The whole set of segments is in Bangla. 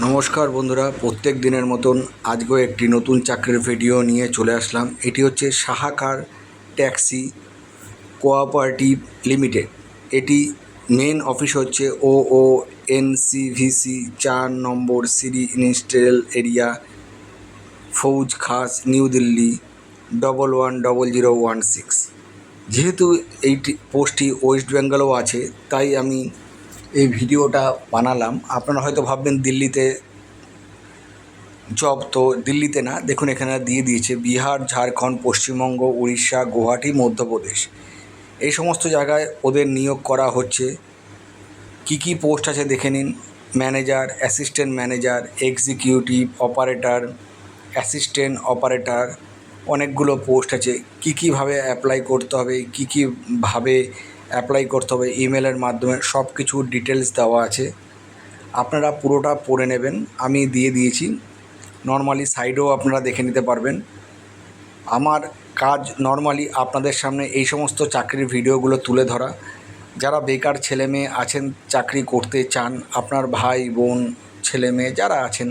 নমস্কার বন্ধুরা, প্রত্যেক দিনের মতন আজকেও একটি নতুন চাকরির ভিডিও নিয়ে চলে আসলাম। এটি হচ্ছে সাহাকার ট্যাক্সি কোঅপারেটিভ লিমিটেড। এটি মেন অফিস হচ্ছে OONCVC 4 নম্বর সিরি ইন্ডাস্ট্রিয়াল এরিয়া, ফৌজ খাস, নিউ দিল্লি 110016। যেহেতু এই পোস্টটি ওয়েস্ট বেঙ্গলেও আছে, তাই আমি এই ভিডিওটা বানালাম। আপনারা হয়তো ভাববেন দিল্লিতে জব, তো দিল্লিতে না, দেখুন এখানে দিয়ে দিয়েছে বিহার, ঝাড়খণ্ড, পশ্চিমবঙ্গ, উড়িষ্যা, গুয়াহাটি, মধ্যপ্রদেশ। এই সমস্ত জায়গায় ওদের নিয়োগ করা হচ্ছে। কি পোস্ট আছে দেখে নিন। Manager, assistant manager, executive operator, assistant operator, অনেকগুলো পোস্ট আছে। কীভাবে অ্যাপ্লাই করতে হবে, কীভাবে অ্যাপ্লাই করতে হবে, ইমেলের মাধ্যমে সব কিছু ডিটেলস দেওয়া আছে। আপনারা পুরোটা পড়ে নেবেন, আমি দিয়ে দিয়েছি। নর্মালি সাইডেও আপনারা দেখে নিতে পারবেন। আমার কাজ নর্মালি আপনাদের সামনে এই সমস্ত চাকরির ভিডিওগুলো তুলে ধরা। যারা বেকার ছেলে মেয়ে আছেন, চাকরি করতে চান, আপনার ভাই বোন ছেলে মেয়ে যারা আছেন,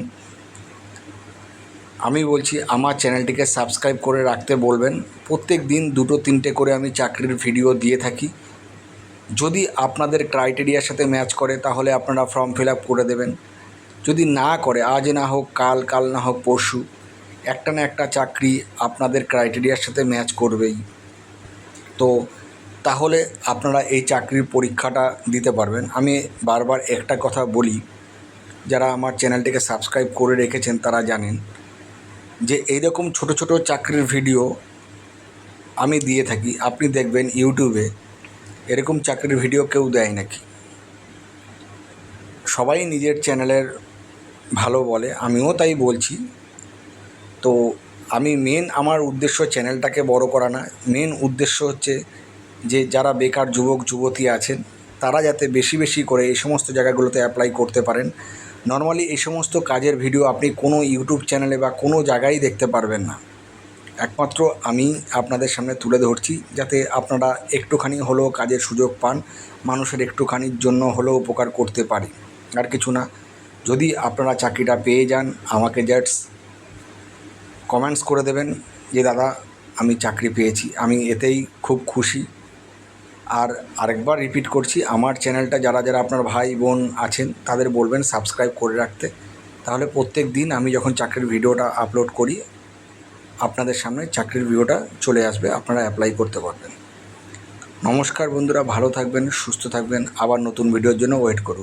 আমি বলছি আমার চ্যানেলটিকে সাবস্ক্রাইব করে রাখতে বলবেন। প্রত্যেক দিন 2-3টে করে আমি চাকরির ভিডিও দিয়ে থাকি। যদি আপনাদের ক্রাইটেরিয়ার সাথে ম্যাচ করে তাহলে আপনারা ফর্ম ফিল আপ করে দেবেন। যদি না করে, আজ না হোক কাল, কাল না হোক পরশু, একটা না একটা চাকরি আপনাদের ক্রাইটেরিয়ার সাথে ম্যাচ করবেই। তো তাহলে আপনারা এই চাকরির পরীক্ষাটা দিতে পারবেন। আমি বারবার একটা কথা বলি, যারা আমার চ্যানেলটিকে সাবস্ক্রাইব করে রেখেছেন তারা জানেন যে এইরকম ছোট ছোট চাকরির ভিডিও আমি দিয়ে থাকি। আপনি দেখবেন ইউটিউবে এরকম চাকরির ভিডিও কেউ দেয় নাকি। সবাই নিজের চ্যানেলের ভালো বলে, আমিও তাই বলছি। তো আমার উদ্দেশ্য চ্যানেলটাকে বড় করা না। মেন উদ্দেশ্য হচ্ছে যে যারা বেকার যুবক যুবতী আছেন তারা যাতে বেশি বেশি করে এই সমস্ত জায়গাগুলোতে অ্যাপ্লাই করতে পারেন। নর্মালি এই সমস্ত কাজের ভিডিও আপনি কোনো ইউটিউব চ্যানেলে বা কোনো জায়গায় দেখতে পারবেন না। একমাত্র আমি আপনাদের সামনে তুলে ধরছি যাতে আপনারা একটুখানি হলেও কাজের সুযোগ পান, মানুষের একটুখানির জন্য হলেও উপকার করতে পারি, আর কিছু না। যদি আপনারা চাকরিটা পেয়ে যান, আমাকে জাস্ট কমেন্টস করে দেবেন যে দাদা আমি চাকরি পেয়েছি, আমি এতেই খুব খুশি। আর আরেকবার রিপিট করছি, আমার চ্যানেলটা যারা যারা আপনার ভাই বোন আছেন তাদের বলবেন সাবস্ক্রাইব করে রাখতে। তাহলে প্রত্যেক দিন আমি যখন চাকরির ভিডিওটা আপলোড করি আপনাদের সামনে চাকরির ভিডিওটা চলে আসবে, আপনারা অ্যাপ্লাই করতে পারবেন। নমস্কার বন্ধুরা, ভালো থাকবেন, সুস্থ থাকবেন। আবার নতুন ভিডিওর জন্য ওয়েট করুন।